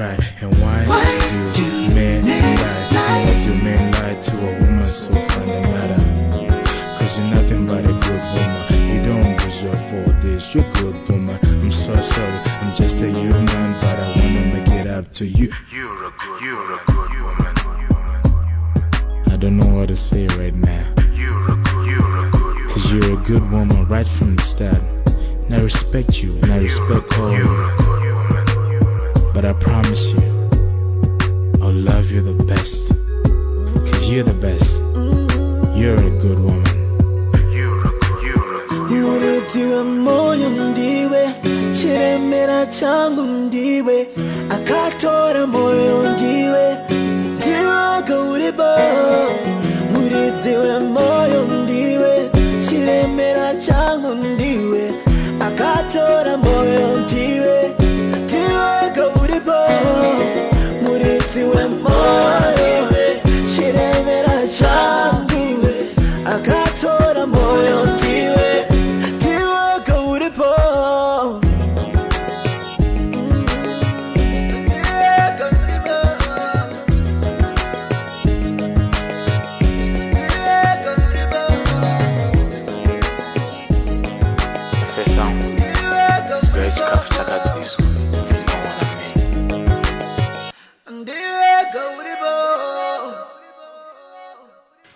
cry? And why do men lie? And what do men lie to a woman so funny? Cause you're nothing but a good woman. You don't deserve all this. You're a good woman. I'm so sorry. I'm just a human, but I wanna make it up to you. You're a good woman. I don't know what to say right now. Cause you're a good woman right from the start. And I respect you, and I respect all you. But I promise you, I'll love you the best. Cause you're the best. You're a good woman. Muritiwe moyo ndiwe, chiremera changu ndiwe, akatora moyo ndiwe, ndiwe kauribo. Muritiwe moyo ndiwe, chiremera changu ndiwe, akatora moyo ndiwe, ndiwe kauribo. Muritiwe moyo, chiremera changu ndiwe, akatora moyo ndiwe.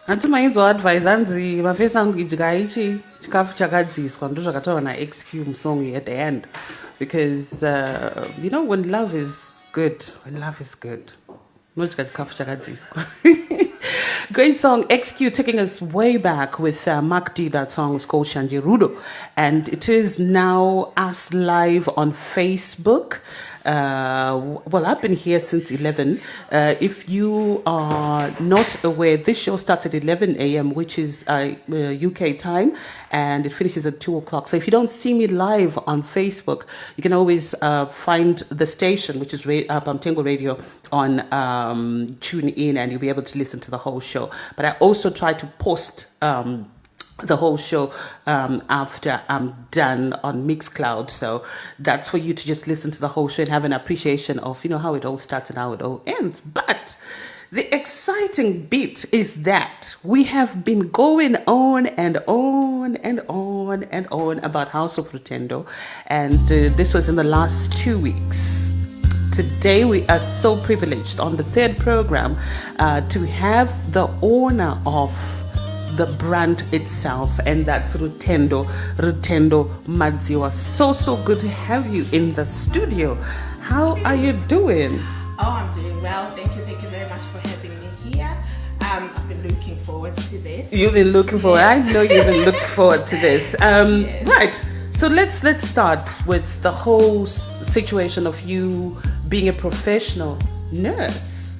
Anti mainzwa advice anzi mafesa angu idya ichi chikafu chakadziswa ndo zvakataura naXQ song at the end, because you know, when love is good, nodya chikafu chakadziswa. Great song, XQ taking us way back with Mark D. That song is called Shanje Rudo, and it is now us live on Facebook. Well, I've been here since 11. If you are not aware, this show starts at 11 a.m., which is UK time, and it finishes at 2 o'clock. So if you don't see me live on Facebook, you can always find the station, which is Bamtengo Radio, on Tune In, and you'll be able to listen to the whole show. But I also try to post the whole show after I'm done on Mixcloud, so that's for you to just listen to the whole show and have an appreciation of, you know, how it all starts and how it all ends. But the exciting bit is that we have been going on and on and on and on about House of Rutendo, and this was in the last 2 weeks. Today we are so privileged on the third program to have the owner of the brand itself, and that's Rutendo Madziwa. So good to have you in the studio. How are you doing? Oh, I'm doing well. Thank you very much for having me here. I've been looking forward to this. You've been looking forward. Yes. I know you've been looking forward to this. Yes. Right. So let's start with the whole situation of you being a professional nurse,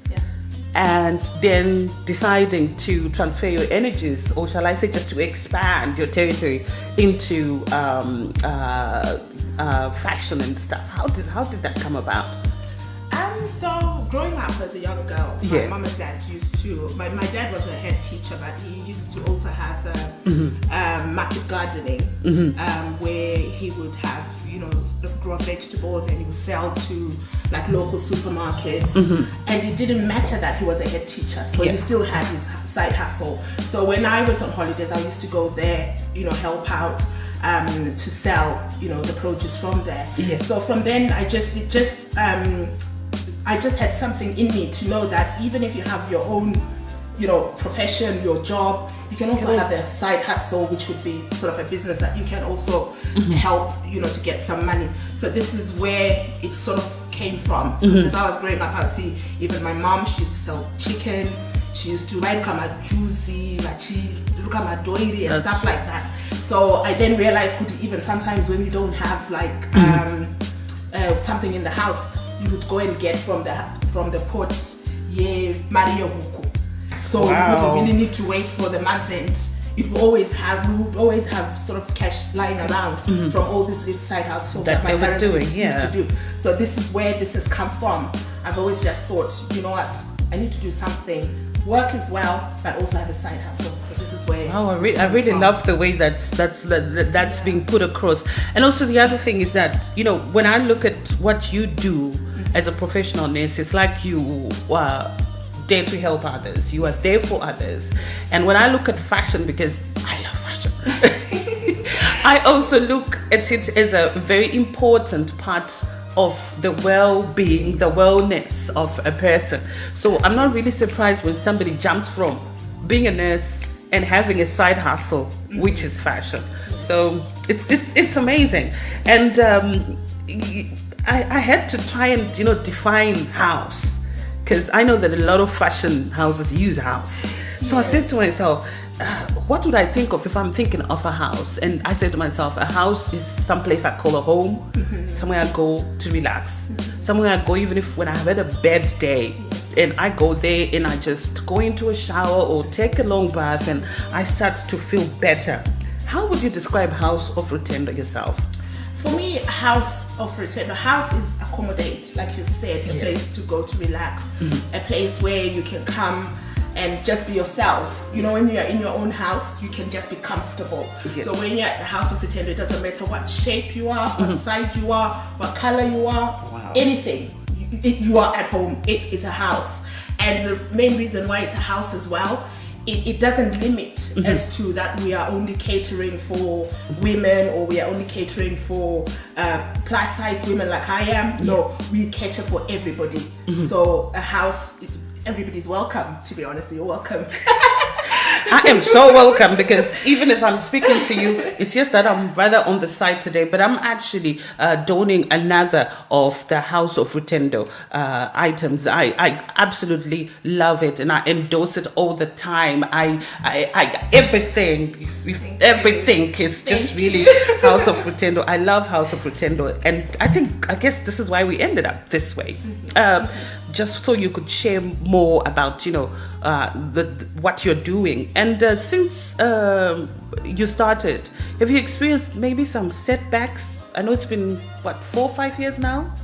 and then deciding to transfer your energies, or shall I say just to expand your territory into fashion and stuff. How did that come about? So growing up as a young girl, my mom and dad used to, my dad was a head teacher, but he used to also have market gardening, where he would have, you know, grow vegetables, and he would sell to like local supermarkets. And it didn't matter that he was a head teacher, so he still had his side hustle. So when I was on holidays, I used to go there, you know, help out to sell, you know, the produce from there. So from then I just had something in me to know that even if you have your own, you know, profession, your job, you can also have a side hustle, which would be sort of a business that you can also help, you know, to get some money. So this is where it sort of came from. Since I was growing up, I would see even my mom, she used to sell chicken, she used to write juicy, doiri and stuff like that. So I then realized even sometimes when we don't have like something in the house, you would go and get from the pots, Maria Huku. So we wouldn't really need to wait for the month end. We would always have sort of cash lying around from all this little side hustle that my parents used to do. So this is where this has come from. I've always just thought, you know what, I need to do something, work as well, but also have a side hustle. So this is where. Oh, I really love the way that's being put across. And also the other thing is that, you know, when I look at what you do, as a professional nurse, it's like you dare to help others. You are there for others. And when I look at fashion, because I love fashion, I also look at it as a very important part of the well-being, the wellness of a person. So I'm not really surprised when somebody jumps from being a nurse and having a side hustle, which is fashion. So it's amazing. And I had to try and define house, because I know that a lot of fashion houses use house. So I said to myself, what would I think of if I'm thinking of a house? And I said to myself, a house is someplace I call a home, somewhere I go to relax, somewhere I go even if when I've had a bad day, and I go there and I just go into a shower or take a long bath and I start to feel better. How would you describe House of Rutendo yourself? For me, House of Rutendo, house is accommodate, like you said, a place to go to relax, a place where you can come and just be yourself. When you're in your own house, you can just be comfortable. So when you're at the House of Rutendo, it doesn't matter what shape you are, what size you are, what color you are, anything. You are at home. It's a house. And the main reason why it's a house as well, it doesn't limit as to that we are only catering for women, or we are only catering for plus size women like I am. No, we cater for everybody. So a house, everybody's welcome. To be honest, you're welcome. I am so welcome, because even as I'm speaking to you, it's just that I'm rather on the side today, but I'm actually donning another of the House of Rutendo items. I absolutely love it, and I endorse it all the time. Everything is just really House of Rutendo. I love House of Rutendo, and I guess this is why we ended up this way. Just so you could share more about what you're doing. And since you started, have you experienced maybe some setbacks? I know it's been 4 or 5 years now.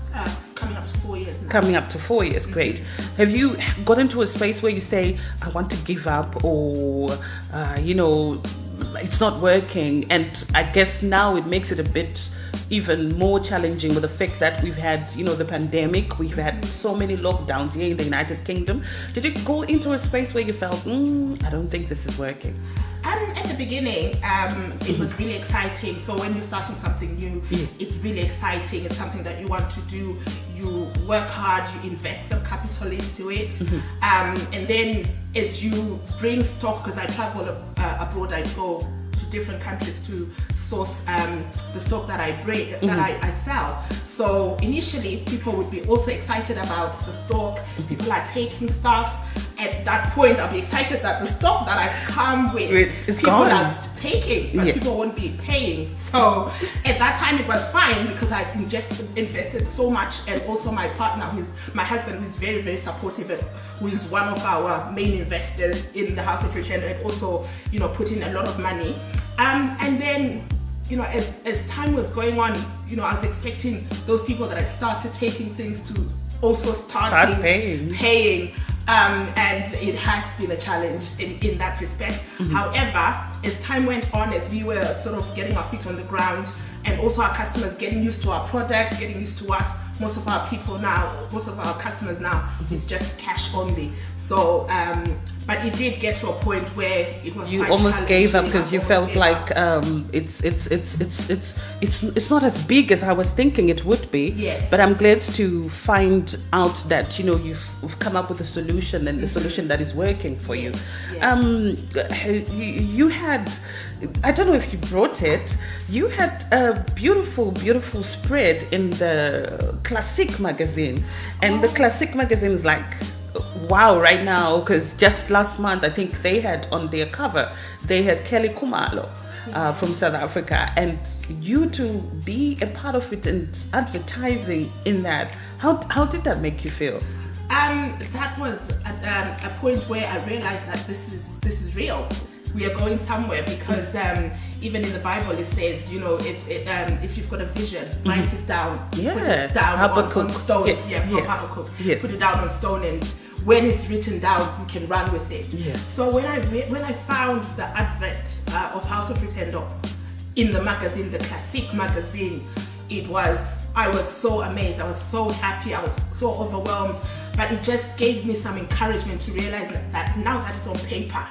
Coming up to 4 years now. Coming up to 4 years, great. Have you got into a space where you say, I want to give up, or it's not working? And I guess now it makes it a bit even more challenging with the fact that we've had, the pandemic, we've had so many lockdowns here in the United Kingdom. Did you go into a space where you felt, I don't think this is working? At the beginning, it was really exciting. So when you're starting something new, it's really exciting. It's something that you want to do. You work hard, you invest some capital into it. And then as you bring stock, because I travel abroad, I go to different countries to source the stock that I bring, that I sell. So initially, people would be also excited about the stock. People are taking stuff. At that point, I'll be excited that the stock that I've come with, people are taking, but people won't be paying. So at that time, it was fine, because I just invested so much, and also my partner, my husband, who's very, very supportive, who is one of our main investors in the House of Rutendo, and also, put in a lot of money. And then, as time was going on, I was expecting those people that had started taking things to also start paying. And it has been a challenge in that respect. However, as time went on, as we were sort of getting our feet on the ground, and also our customers getting used to our product, getting used to us, most of our customers now, is just cash only. So, but it did get to a point where it was you almost gave up, because you felt like it's not as big as I was thinking it would be. Yes. But I'm glad to find out that you've come up with a solution, and a solution that is working for you. Yes. You had, I don't know if you brought it, you had a beautiful spread in the Classic magazine, and the Classic magazine is like, wow, right now, because just last month, I think they had on their cover, they had Kelly Kumalo from South Africa, and you to be a part of it and advertising in that, how did that make you feel? That was a point where I realized that this is real. We are going somewhere, because even in the Bible it says, if you've got a vision, write it down. Put it down on stone. Habakkuk. Yes. Put it down on stone, and when it's written down, you can run with it. Yes. So when I found the advert of House of Rutendo in the magazine, the Classic magazine, it was I was so amazed. I was so happy. I was so overwhelmed. But it just gave me some encouragement to realize that now that it's on paper,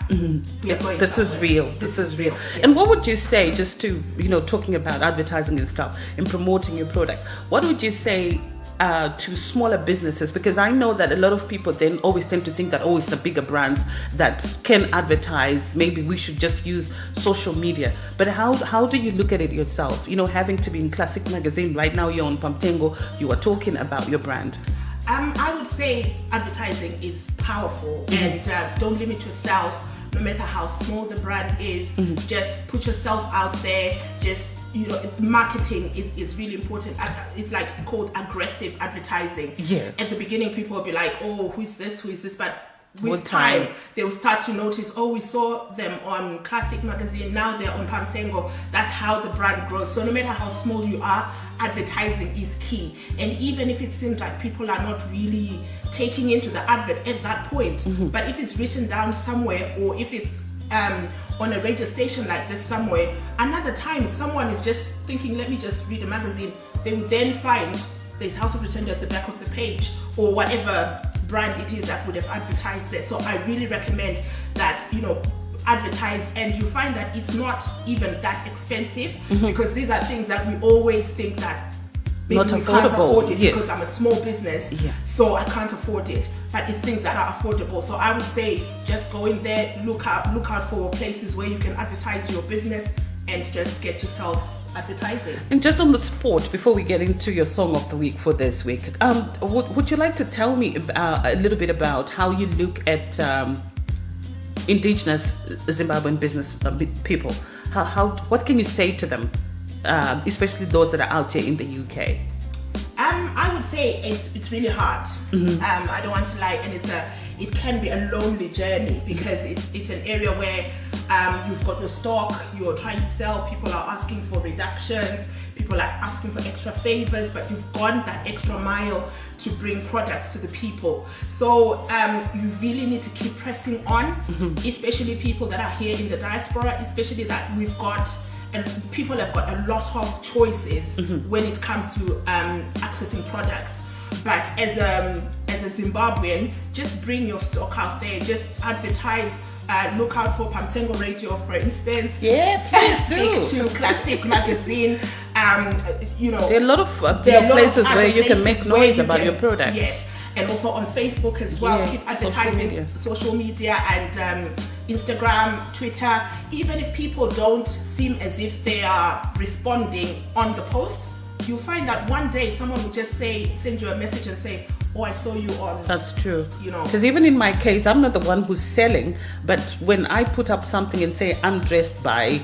we are going This is somewhere. real. This is real. And what would you say, just to, talking about advertising and stuff and promoting your product, what would you say to smaller businesses? Because I know that a lot of people then always tend to think that, it's the bigger brands that can advertise. Maybe we should just use social media. But how do you look at it yourself? Having to be in Classic Magazine, right now you're on Pamtengo, you are talking about your brand. I would say advertising is powerful, and don't limit yourself, no matter how small the brand is. Just put yourself out there. Just marketing is really important. It's like called aggressive advertising. Yeah. At the beginning, people will be like, "Oh, who is this? But with time, they will start to notice, we saw them on Classic Magazine, now they're on Pamtengo. That's how the brand grows. So no matter how small you are, advertising is key. And even if it seems like people are not really taking into the advert at that point, but if it's written down somewhere, or if it's on a radio station like this somewhere, another time someone is just thinking, let me just read a magazine, they will then find there's House of Rutendo at the back of the page, or whatever brand it is that would have advertised there. So I really recommend that advertise, and you find that it's not even that expensive, because these are things that we always think that maybe not we can't afford it, yes. because I'm a small business, so I can't afford it. But it's things that are affordable. So I would say just go in there, look out for places where you can advertise your business, and just get yourself advertising. And just on the spot, before we get into your song of the week for this week, would you like to tell me a little bit about how you look at indigenous Zimbabwean business people? What can you say to them, especially those that are out here in the UK? I would say it's really hard. I don't want to lie, and it can be a lonely journey, because it's an area where you've got your stock, you're trying to sell, people are asking for reductions, people are asking for extra favors, but you've gone that extra mile to bring products to the people. So you really need to keep pressing on, especially people that are here in the diaspora, especially that we've got, and people have got a lot of choices when it comes to accessing products. But as a Zimbabwean, just bring your stock out there, just advertise. Look out for Pamtengo Radio, for instance. Yes, please Speak to Classic Magazine. there are a lot of places where you can make noise about your product. Yes, and also on Facebook as well. Yeah, keep advertising social media and Instagram, Twitter. Even if people don't seem as if they are responding on the post, you'll find that one day someone will just send you a message and say, I saw you on. That's true. Because even in my case, I'm not the one who's selling, but when I put up something and say I'm dressed by,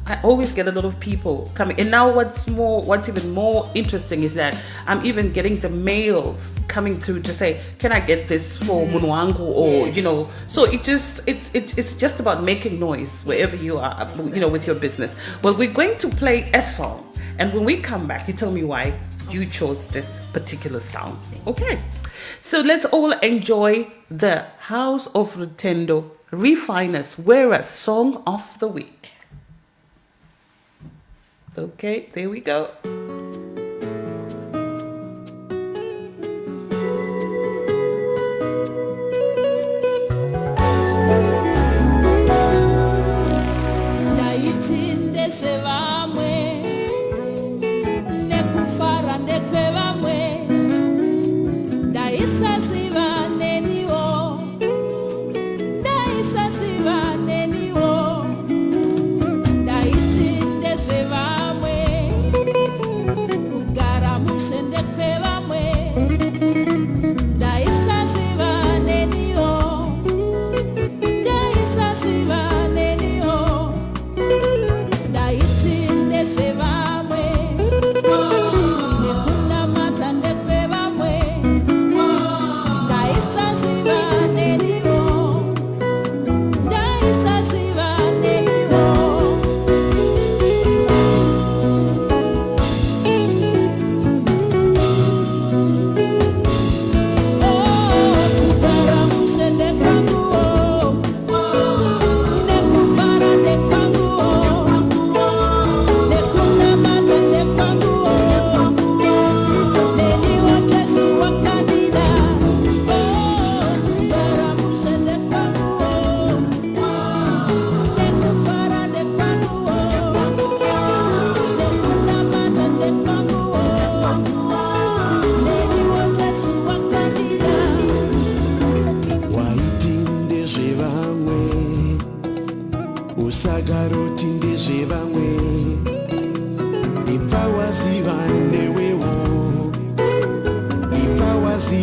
I always get a lot of people coming. And now what's even more interesting is that I'm even getting the mails coming through to say, can I get this for Munwangu? Or, so it's just about making noise wherever you are, with your business. Well, we're going to play a song. And when we come back, you tell me why you chose this particular sound. Okay. So let's all enjoy the House of Rutendo Refiners Wearer Song of the Week. Okay, there we go.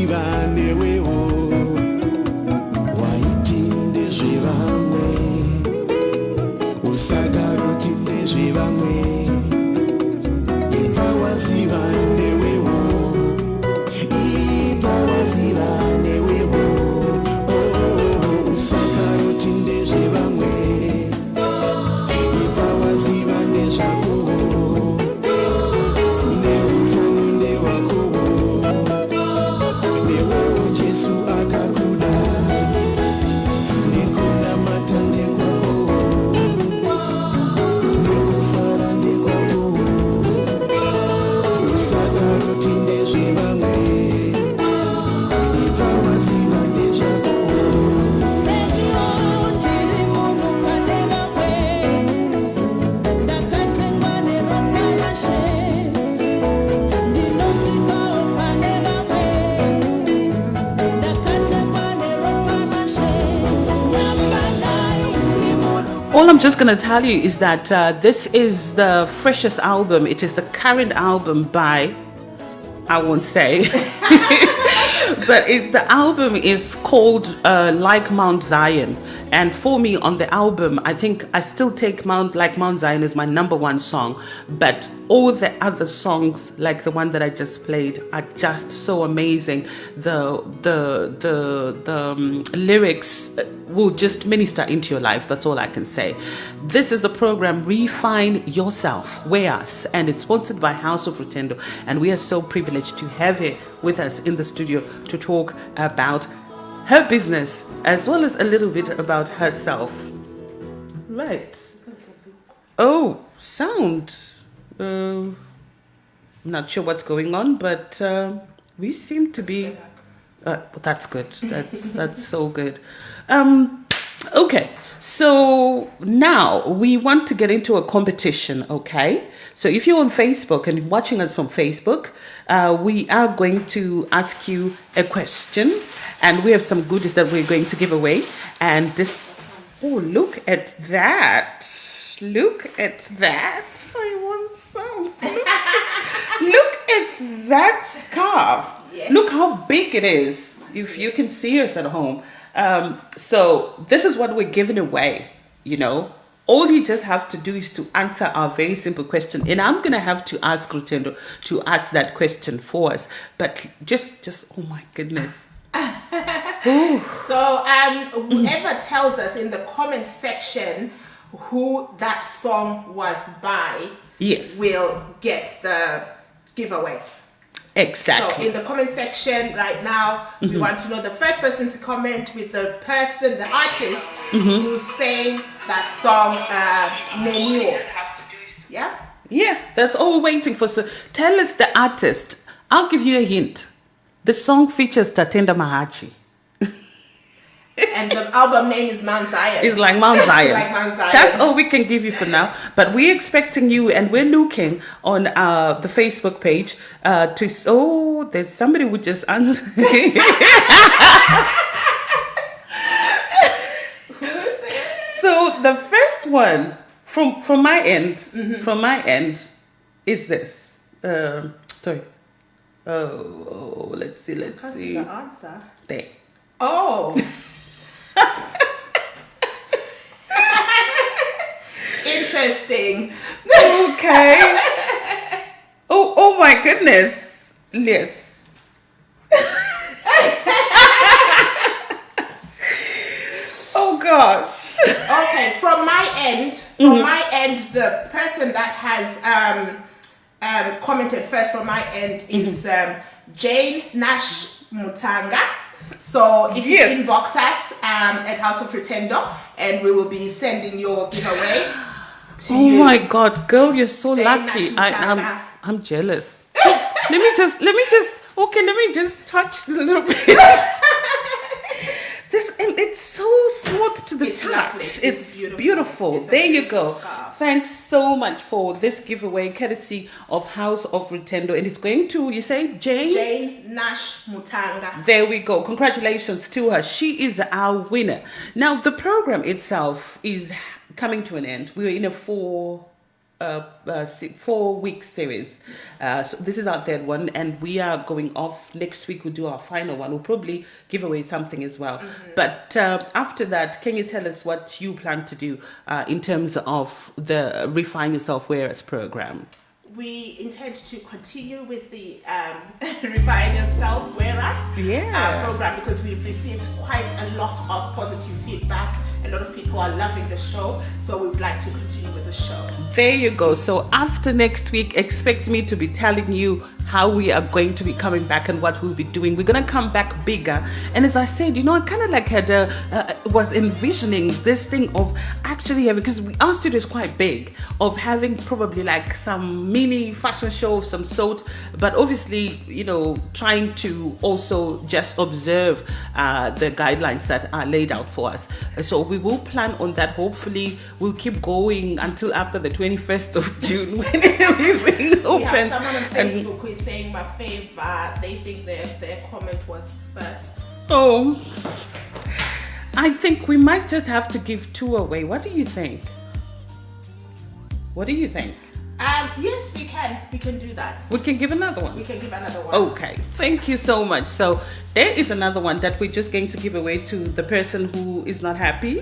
waziva newewo waiti ndezvevamwe usakaroti ndezvevamwe ibva waziva newewo ibva waziva newewo usakaroti ndezvevamwe ibva waziva nezvakowo neutano ndewakowo newewo Jesu akakuda nekunamata ndekwakowo nekufara ndekwakowo usakaroti ndezvevamwe ibva waziva ndezvakowo All I'm just going to tell you is that this is the freshest album. It is the current album by, I won't say, but the album is called Like Mount Zion. And for me on the album, I think I still take Like Mount Zion as my #1 song. But all the other songs, like the one that I just played, are just so amazing. The lyrics will just minister into your life. That's all I can say. This is the program Refine Yourself, Wear Us, and it's sponsored by House of Rutendo. And we are so privileged to have her with us in the studio to talk about her business as well as a little bit about herself. Right. Oh, sound. I'm not sure what's going on, but we seem to be. That's good. That's so good. Okay. So now we want to get into a competition, okay? So if you're on Facebook and watching us from Facebook, we are going to ask you a question, and we have some goodies that we're going to give away. And this, oh, look at that. Look at that. I want some. Look at that scarf. Yes. Look how big it is, if you can see us at home. So this is what we're giving away, you know. All you just have to do is to answer our very simple question. And I'm going to have to ask Rutendo to ask that question for us. But just oh my goodness. So whoever tells us in the comment section who that song was by, yes, will get the giveaway. Exactly. So in the comment section right now, we want to know the first person to comment with the person, the artist who's saying that song, Menio. Yeah? Yeah, that's all we're waiting for. So tell us the artist. I'll give you a hint. The song features Tatenda Mahachi. And the album name is Mount Zion. It's like Mount Zion. Like Mount Zion. That's all we can give you for now. But we're expecting you, and we're looking on the Facebook page to. Oh, there's somebody who just answered. So the first one from my end, is this. Sorry. Oh, let's see. That's the answer. There. Oh. Interesting. Okay. Oh my goodness. Yes. Oh gosh. Okay, from my end, the person that has commented first from my end is Jane Nash Mutanga. So if you inbox us at House of Rutendo, and we will be sending your giveaway to you. Oh my God, girl, you're so Jane lucky. Nash I'm jealous. let me just touch a little bit. It's so smooth to the touch. Lovely. It's beautiful. There you go. Scarf. Thanks so much for this giveaway, courtesy of House of Rutendo. And it's going to, you say, Jane Nash Mutanga. There we go. Congratulations to her. She is our winner. Now, the program itself is coming to an end. We're in a 4-week series. So this is our third one, and we are going off next week. We'll do our final one. We'll probably give away something as well. But after that, can you tell us what you plan to do in terms of the Refine Yourself Whereas program? We intend to continue with the Refine Yourself Whereas program, because we've received quite a lot of positive feedback. A lot of people are loving the show, so we would like to continue with the show. There you go. So after next week, expect me to be telling you how we are going to be coming back and what we'll be doing. We're going to come back bigger. And as I said, I kind of like was envisioning this thing of actually having, because our studio is quite big, of having probably like some mini fashion show of some sort, but obviously, trying to also just observe the guidelines that are laid out for us. So we will plan on that. Hopefully we'll keep going until after the 21st of June when everything opens. We have someone on Facebook who is saying my favor. They think their comment was first. Oh, I think we might just have to give 2 away. What do you think? Yes, we can. We can do that. We can give another one. We can give another one. Okay, thank you so much. So there is another one that we're just going to give away to the person who is not happy.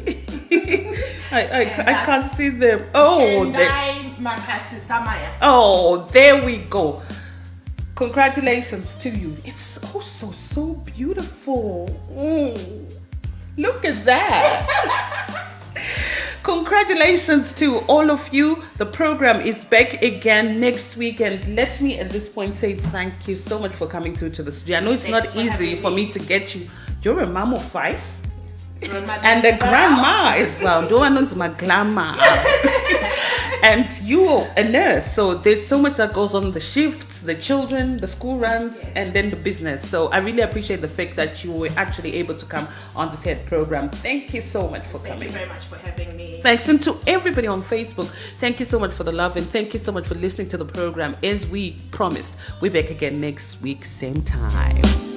I can't see them. Oh, there we go. Congratulations to you. It's also so beautiful. Look at that. Congratulations to all of you. The program is back again next week, and let me at this point say thank you so much for coming through to the studio. I know it's not easy for me to get you. You're a mom of 5 and a grandma as well. Don't my grandma. And you're a nurse, so there's so much that goes on: the shifts, the children, the school runs, and then the business. So I really appreciate the fact that you were actually able to come on the third program. Thank you so much for coming. Thank you very much for having me. Thanks, and to everybody on Facebook, thank you so much for the love, and thank you so much for listening to the program. As we promised, we're back again next week, same time.